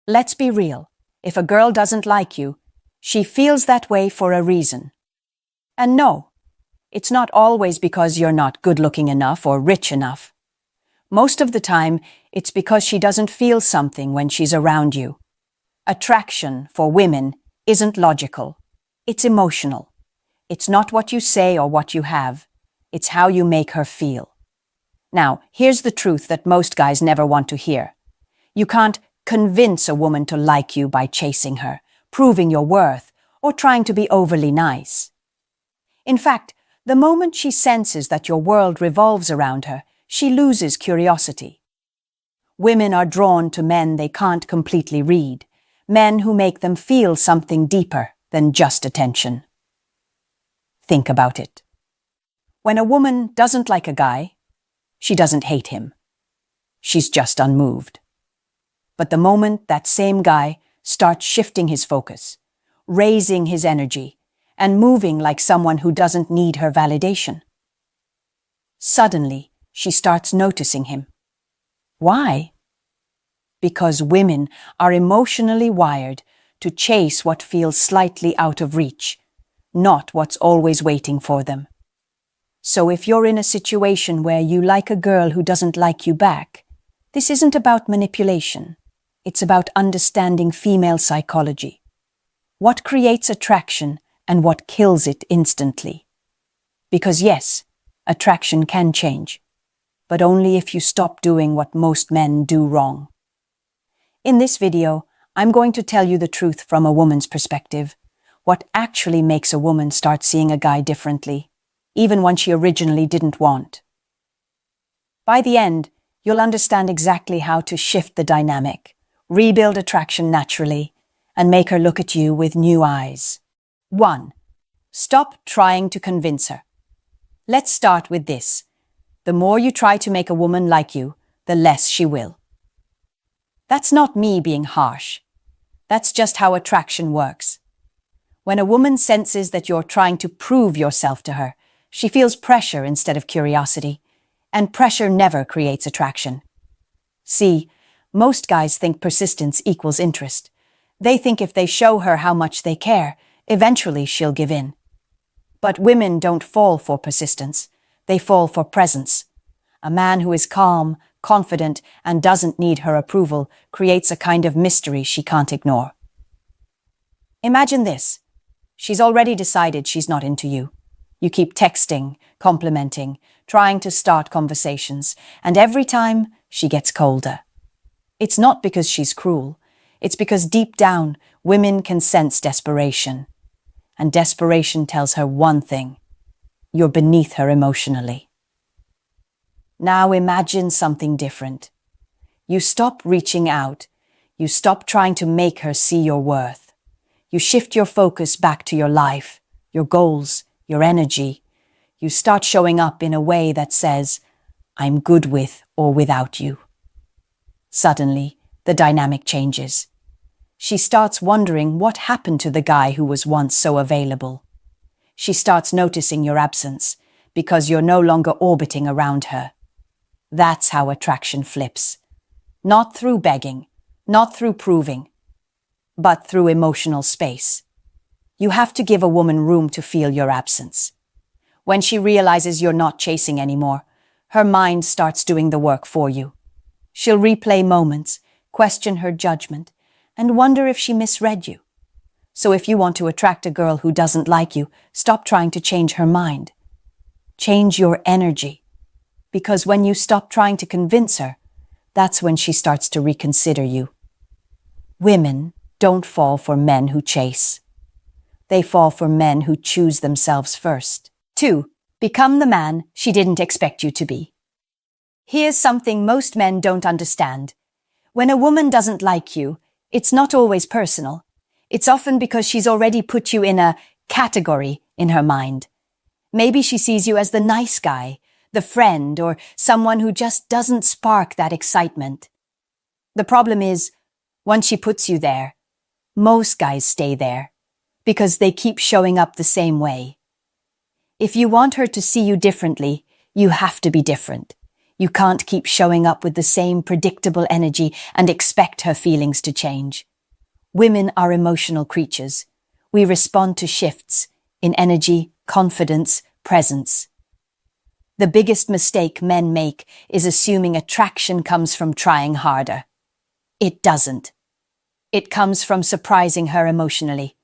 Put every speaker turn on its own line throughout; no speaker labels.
Let's be real. If a girl doesn't like you, she feels that way for a reason. And no, it's not always because you're not good-looking enough or rich enough. Most of the time, it's because she doesn't feel something when she's around you. Attraction, for women, isn't logical. It's emotional. It's not what you say or what you have. It's how you make her feel. Now, here's the truth that most guys never want to hear. You can't convince a woman to like you by chasing her, proving your worth, or trying to be overly nice. In fact, the moment she senses that your world revolves around her, she loses curiosity. Women are drawn to men they can't completely read, men who make them feel something deeper than just attention. Think about it. When a woman doesn't like a guy, she doesn't hate him. She's just unmoved. But the moment that same guy starts shifting his focus, raising his energy, and moving like someone who doesn't need her validation, suddenly she starts noticing him. Why? Because women are emotionally wired to chase what feels slightly out of reach, not what's always waiting for them. So if you're in a situation where you like a girl who doesn't like you back, this isn't about manipulation. It's about understanding female psychology. What creates attraction and what kills it instantly. Because yes, attraction can change, but only if you stop doing what most men do wrong. In this video, I'm going to tell you the truth from a woman's perspective, what actually makes a woman start seeing a guy differently, even one she originally didn't want. By the end, you'll understand exactly how to shift the dynamic, rebuild attraction naturally, and make her look at you with new eyes. 1. Stop trying to convince her. Let's start with this. The more you try to make a woman like you, the less she will. That's not me being harsh. That's just how attraction works. When a woman senses that you're trying to prove yourself to her, she feels pressure instead of curiosity, and pressure never creates attraction. See, most guys think persistence equals interest. They think if they show her how much they care, eventually she'll give in. But women don't fall for persistence. They fall for presence. A man who is calm, confident, and doesn't need her approval creates a kind of mystery she can't ignore. Imagine this. She's already decided she's not into you. You keep texting, complimenting, trying to start conversations, and every time she gets colder. It's not because she's cruel. It's because deep down, women can sense desperation. And desperation tells her one thing: you're beneath her emotionally. Now imagine something different. You stop reaching out. You stop trying to make her see your worth. You shift your focus back to your life, your goals, your energy. You start showing up in a way that says, I'm good with or without you. Suddenly, the dynamic changes. She starts wondering what happened to the guy who was once so available. She starts noticing your absence because you're no longer orbiting around her. That's how attraction flips. Not through begging, not through proving, but through emotional space. You have to give a woman room to feel your absence. When she realizes you're not chasing anymore, her mind starts doing the work for you. She'll replay moments, question her judgment, and wonder if she misread you. So if you want to attract a girl who doesn't like you, stop trying to change her mind. Change your energy. Because when you stop trying to convince her, that's when she starts to reconsider you. Women don't fall for men who chase. They fall for men who choose themselves first. 2. Become the man she didn't expect you to be. Here's something most men don't understand. When a woman doesn't like you, it's not always personal. It's often because she's already put you in a category in her mind. Maybe she sees you as the nice guy, the friend, or someone who just doesn't spark that excitement. The problem is, once she puts you there, most guys stay there because they keep showing up the same way. If you want her to see you differently, you have to be different. You can't keep showing up with the same predictable energy and expect her feelings to change. Women are emotional creatures. We respond to shifts in energy, confidence, presence. The biggest mistake men make is assuming attraction comes from trying harder. It doesn't. It comes from surprising her emotionally,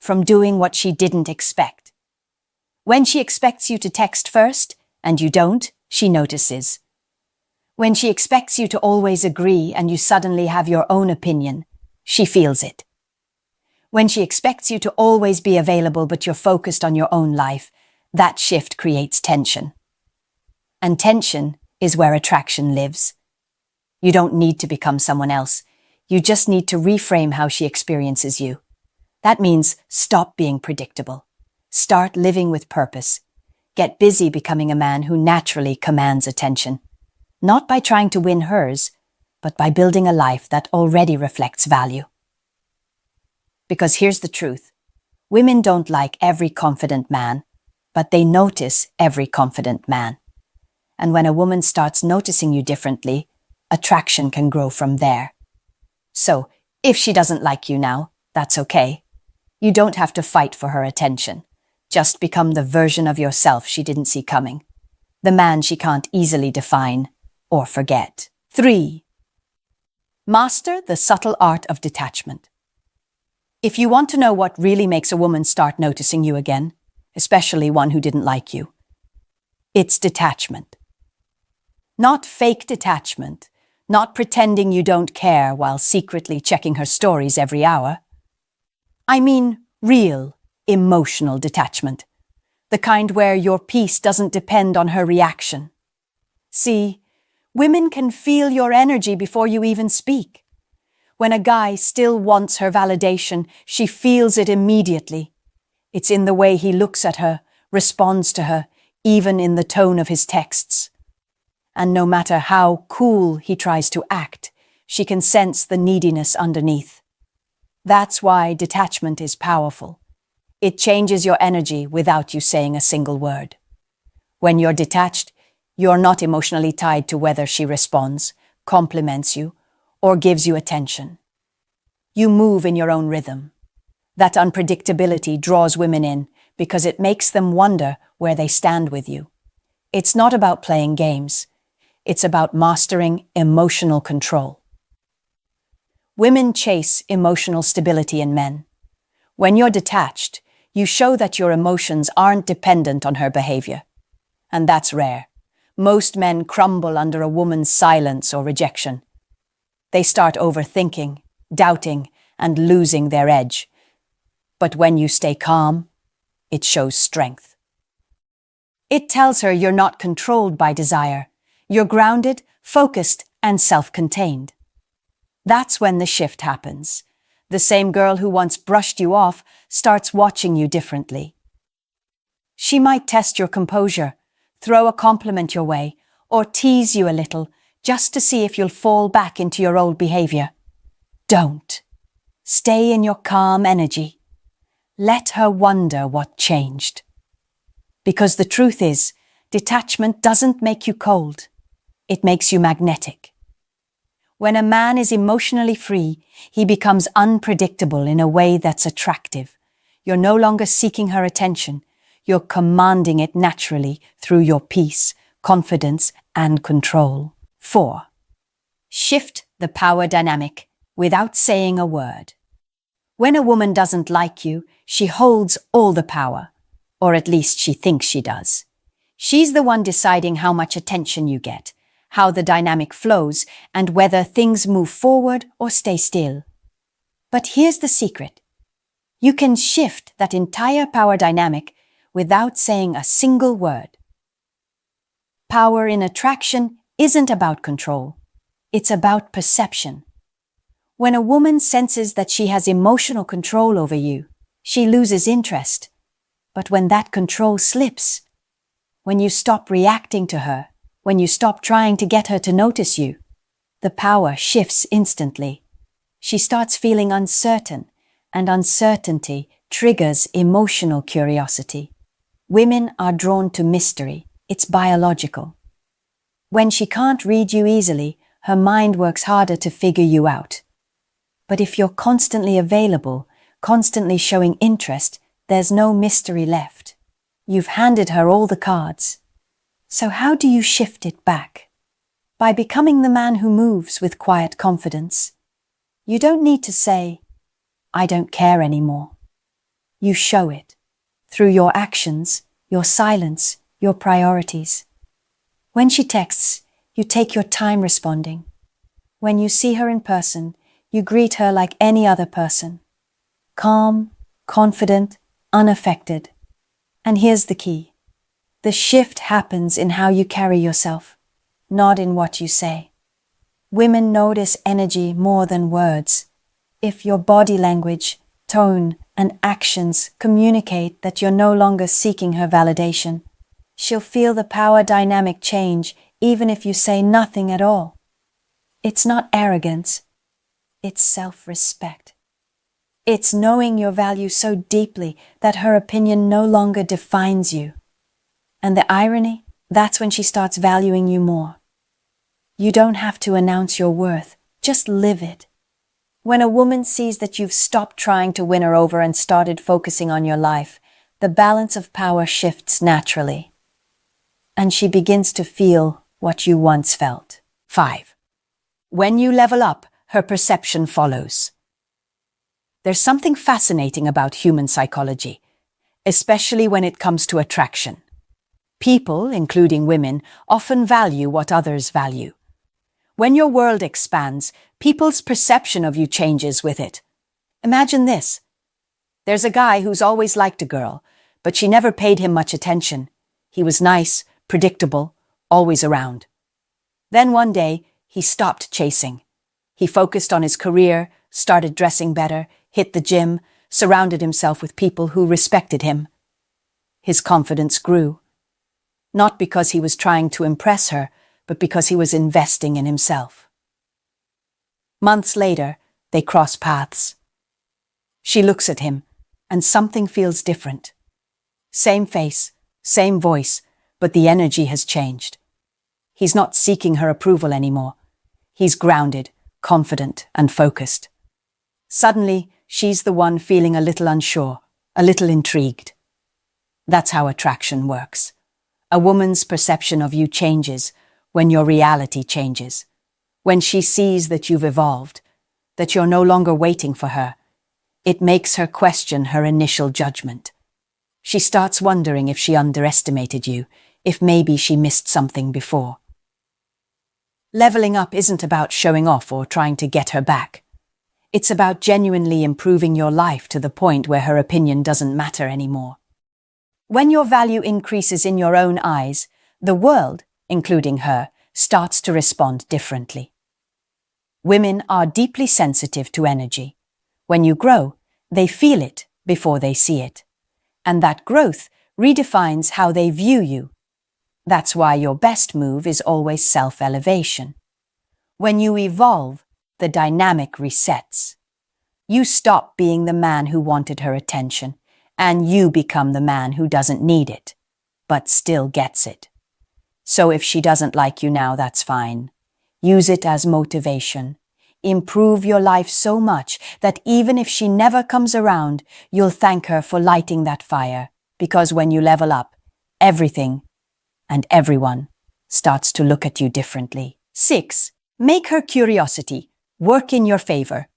from doing what she didn't expect. When she expects you to text first, and you don't, she notices. When she expects you to always agree and you suddenly have your own opinion, she feels it. When she expects you to always be available but you're focused on your own life, that shift creates tension. And tension is where attraction lives. You don't need to become someone else. You just need to reframe how she experiences you. That means stop being predictable. Start living with purpose. Get busy becoming a man who naturally commands attention. Not by trying to win hers, but by building a life that already reflects value. Because here's the truth. Women don't like every confident man, but they notice every confident man. And when a woman starts noticing you differently, attraction can grow from there. So, if she doesn't like you now, that's okay. You don't have to fight for her attention. Just become the version of yourself she didn't see coming. The man she can't easily define or forget. 3. Master the subtle art of detachment. If you want to know what really makes a woman start noticing you again, especially one who didn't like you, it's detachment. Not fake detachment, not pretending you don't care while secretly checking her stories every hour. I mean real, emotional detachment. The kind where your peace doesn't depend on her reaction. See, women can feel your energy before you even speak. When a guy still wants her validation, she feels it immediately. It's in the way he looks at her, responds to her, even in the tone of his texts. And no matter how cool he tries to act, she can sense the neediness underneath. That's why detachment is powerful. It changes your energy without you saying a single word. When you're detached, you're not emotionally tied to whether she responds, compliments you, or gives you attention. You move in your own rhythm. That unpredictability draws women in because it makes them wonder where they stand with you. It's not about playing games. It's about mastering emotional control. Women chase emotional stability in men. When you're detached, you show that your emotions aren't dependent on her behavior. And that's rare. Most men crumble under a woman's silence or rejection. They start overthinking, doubting, and losing their edge. But when you stay calm, it shows strength. It tells her you're not controlled by desire. You're grounded, focused, and self-contained. That's when the shift happens. The same girl who once brushed you off starts watching you differently. She might test your composure, throw a compliment your way, or tease you a little just to see if you'll fall back into your old behavior. Don't. Stay in your calm energy. Let her wonder what changed. Because the truth is, detachment doesn't make you cold. It makes you magnetic. When a man is emotionally free, he becomes unpredictable in a way that's attractive. You're no longer seeking her attention. You're commanding it naturally through your peace, confidence, and control. 4. Shift the power dynamic without saying a word. When a woman doesn't like you, she holds all the power, or at least she thinks she does. She's the one deciding how much attention you get, how the dynamic flows, and whether things move forward or stay still. But here's the secret. You can shift that entire power dynamic without saying a single word. Power in attraction isn't about control. It's about perception. When a woman senses that she has emotional control over you, she loses interest. But when that control slips, when you stop reacting to her, when you stop trying to get her to notice you, the power shifts instantly. She starts feeling uncertain, and uncertainty triggers emotional curiosity. Women are drawn to mystery. It's biological. When she can't read you easily, her mind works harder to figure you out. But if you're constantly available, constantly showing interest, there's no mystery left. You've handed her all the cards. So how do you shift it back? By becoming the man who moves with quiet confidence. You don't need to say, "I don't care anymore." You show it through your actions, your silence, your priorities. When she texts, you take your time responding. When you see her in person, you greet her like any other person. Calm, confident, unaffected. And here's the key. The shift happens in how you carry yourself, not in what you say. Women notice energy more than words. If your body language, tone, and actions communicate that you're no longer seeking her validation, she'll feel the power dynamic change even if you say nothing at all. It's not arrogance, it's self-respect. It's knowing your value so deeply that her opinion no longer defines you. And the irony, that's when she starts valuing you more. You don't have to announce your worth, just live it. When a woman sees that you've stopped trying to win her over and started focusing on your life, the balance of power shifts naturally. And she begins to feel what you once felt. 5. When you level up, her perception follows. There's something fascinating about human psychology, especially when it comes to attraction. People, including women, often value what others value. When your world expands, people's perception of you changes with it. Imagine this. There's a guy who's always liked a girl, but she never paid him much attention. He was nice, predictable, always around. Then one day, he stopped chasing. He focused on his career, started dressing better, hit the gym, surrounded himself with people who respected him. His confidence grew. Not because he was trying to impress her, but because he was investing in himself. Months later, they cross paths. She looks at him, and something feels different. Same face, same voice, but the energy has changed. He's not seeking her approval anymore. He's grounded, confident, and focused. Suddenly, she's the one feeling a little unsure, a little intrigued. That's how attraction works. A woman's perception of you changes when your reality changes. When she sees that you've evolved, that you're no longer waiting for her, it makes her question her initial judgment. She starts wondering if she underestimated you, if maybe she missed something before. Leveling up isn't about showing off or trying to get her back. It's about genuinely improving your life to the point where her opinion doesn't matter anymore. When your value increases in your own eyes, the world, including her, starts to respond differently. Women are deeply sensitive to energy. When you grow, they feel it before they see it. And that growth redefines how they view you. That's why your best move is always self-elevation. When you evolve, the dynamic resets. You stop being the man who wanted her attention, and you become the man who doesn't need it, but still gets it. So if she doesn't like you now, that's fine. Use it as motivation. Improve your life so much that even if she never comes around, you'll thank her for lighting that fire, because when you level up, everything and everyone starts to look at you differently. 6. Make her curiosity work in your favor.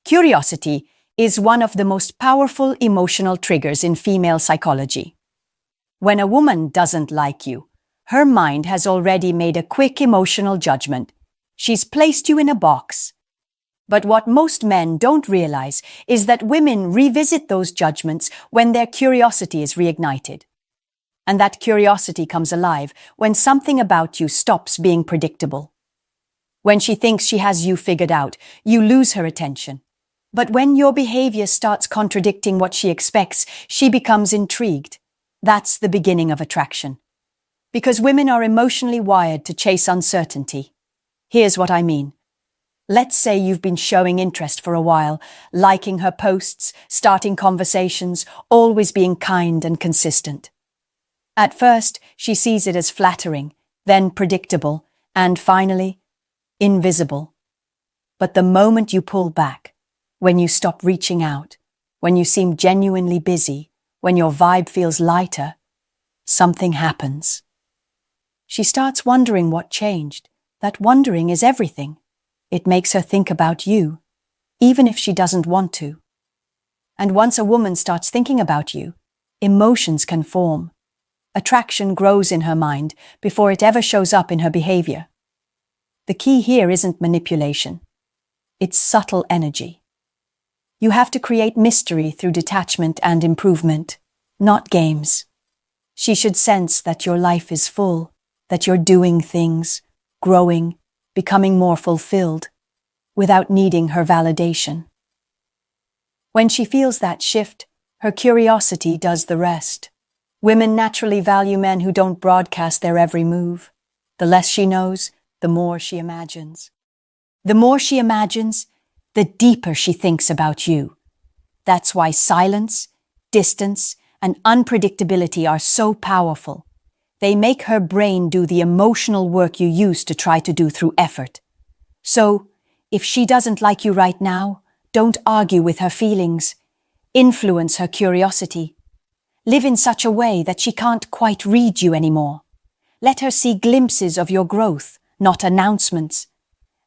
Curiosity is one of the most powerful emotional triggers in female psychology. When a woman doesn't like you, her mind has already made a quick emotional judgment. She's placed you in a box. But what most men don't realize is that women revisit those judgments when their curiosity is reignited. And that curiosity comes alive when something about you stops being predictable. When she thinks she has you figured out, you lose her attention. But when your behavior starts contradicting what she expects, she becomes intrigued. That's the beginning of attraction. Because women are emotionally wired to chase uncertainty. Here's what I mean. Let's say you've been showing interest for a while, liking her posts, starting conversations, always being kind and consistent. At first, she sees it as flattering, then predictable, and finally, invisible. But the moment you pull back, when you stop reaching out, when you seem genuinely busy, when your vibe feels lighter, something happens. She starts wondering what changed. That wondering is everything. It makes her think about you, even if she doesn't want to. And once a woman starts thinking about you, emotions can form. Attraction grows in her mind before it ever shows up in her behavior. The key here isn't manipulation. It's subtle energy. You have to create mystery through detachment and improvement, not games. She should sense that your life is full, that you're doing things, growing, becoming more fulfilled, without needing her validation. When she feels that shift, her curiosity does the rest. Women naturally value men who don't broadcast their every move. The less she knows, the more she imagines. The more she imagines, the deeper she thinks about you. That's why silence, distance, and unpredictability are so powerful. They make her brain do the emotional work you used to try to do through effort. So, if she doesn't like you right now, don't argue with her feelings. Influence her curiosity. Live in such a way that she can't quite read you anymore. Let her see glimpses of your growth, not announcements.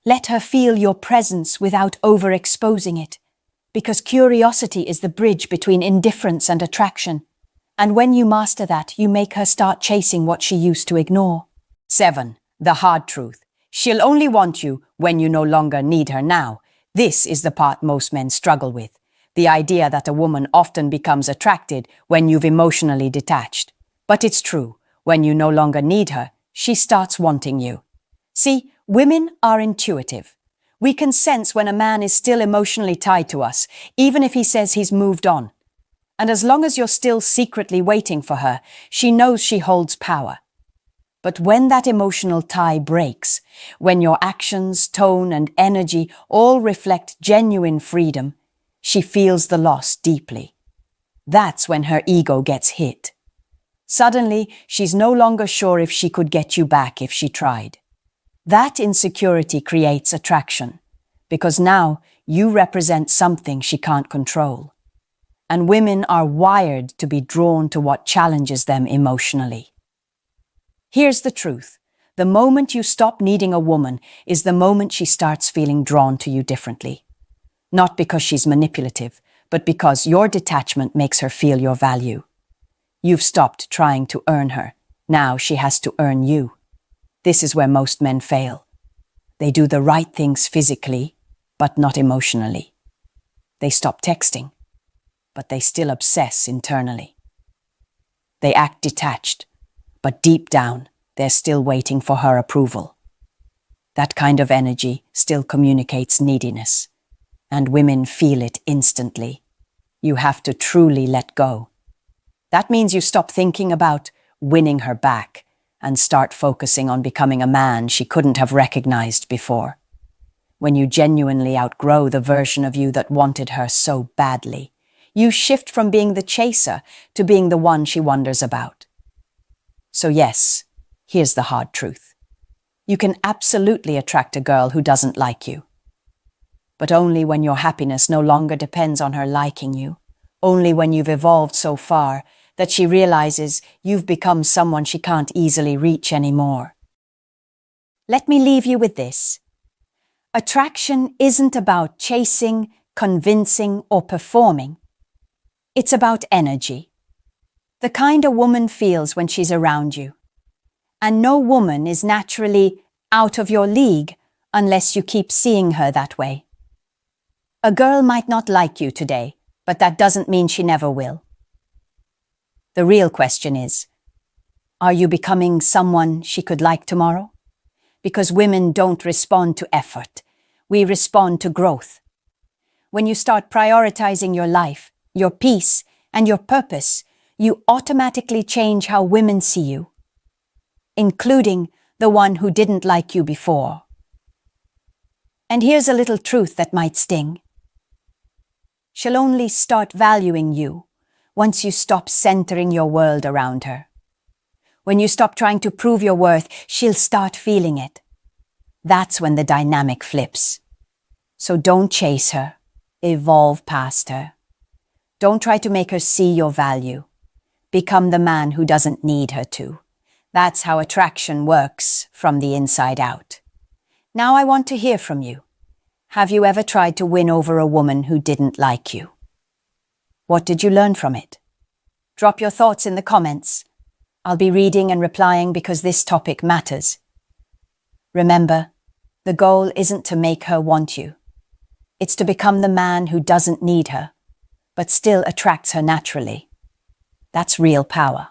Let her feel your presence without overexposing it, because curiosity is the bridge between indifference and attraction. And when you master that, you make her start chasing what she used to ignore. 7. The hard truth. She'll only want you when you no longer need her now. This is the part most men struggle with. The idea that a woman often becomes attracted when you've emotionally detached. But it's true. When you no longer need her, she starts wanting you. See, women are intuitive. We can sense when a man is still emotionally tied to us, even if he says he's moved on. And as long as you're still secretly waiting for her, she knows she holds power. But when that emotional tie breaks, when your actions, tone, and energy all reflect genuine freedom, she feels the loss deeply. That's when her ego gets hit. Suddenly, she's no longer sure if she could get you back if she tried. That insecurity creates attraction, because now you represent something she can't control. And women are wired to be drawn to what challenges them emotionally. Here's the truth. The moment you stop needing a woman is the moment she starts feeling drawn to you differently. Not because she's manipulative, but because your detachment makes her feel your value. You've stopped trying to earn her. Now she has to earn you. This is where most men fail. They do the right things physically, but not emotionally. They stop texting, but they still obsess internally. They act detached, but deep down, they're still waiting for her approval. That kind of energy still communicates neediness, and women feel it instantly. You have to truly let go. That means you stop thinking about winning her back and start focusing on becoming a man she couldn't have recognized before. When you genuinely outgrow the version of you that wanted her so badly, you shift from being the chaser to being the one she wonders about. So yes, here's the hard truth. You can absolutely attract a girl who doesn't like you. But only when your happiness no longer depends on her liking you. Only when you've evolved so far that she realizes you've become someone she can't easily reach anymore. Let me leave you with this. Attraction isn't about chasing, convincing, or performing. It's about energy. The kind a woman feels when she's around you. And no woman is naturally out of your league unless you keep seeing her that way. A girl might not like you today, but that doesn't mean she never will. The real question is, are you becoming someone she could like tomorrow? Because women don't respond to effort. We respond to growth. When you start prioritizing your life, your peace, and your purpose, you automatically change how women see you, including the one who didn't like you before. And here's a little truth that might sting. She'll only start valuing you once you stop centering your world around her. When you stop trying to prove your worth, she'll start feeling it. That's when the dynamic flips. So don't chase her. Evolve past her. Don't try to make her see your value. Become the man who doesn't need her to. That's how attraction works from the inside out. Now I want to hear from you. Have you ever tried to win over a woman who didn't like you? What did you learn from it? Drop your thoughts in the comments. I'll be reading and replying because this topic matters. Remember, the goal isn't to make her want you. It's to become the man who doesn't need her, but still attracts her naturally. That's real power.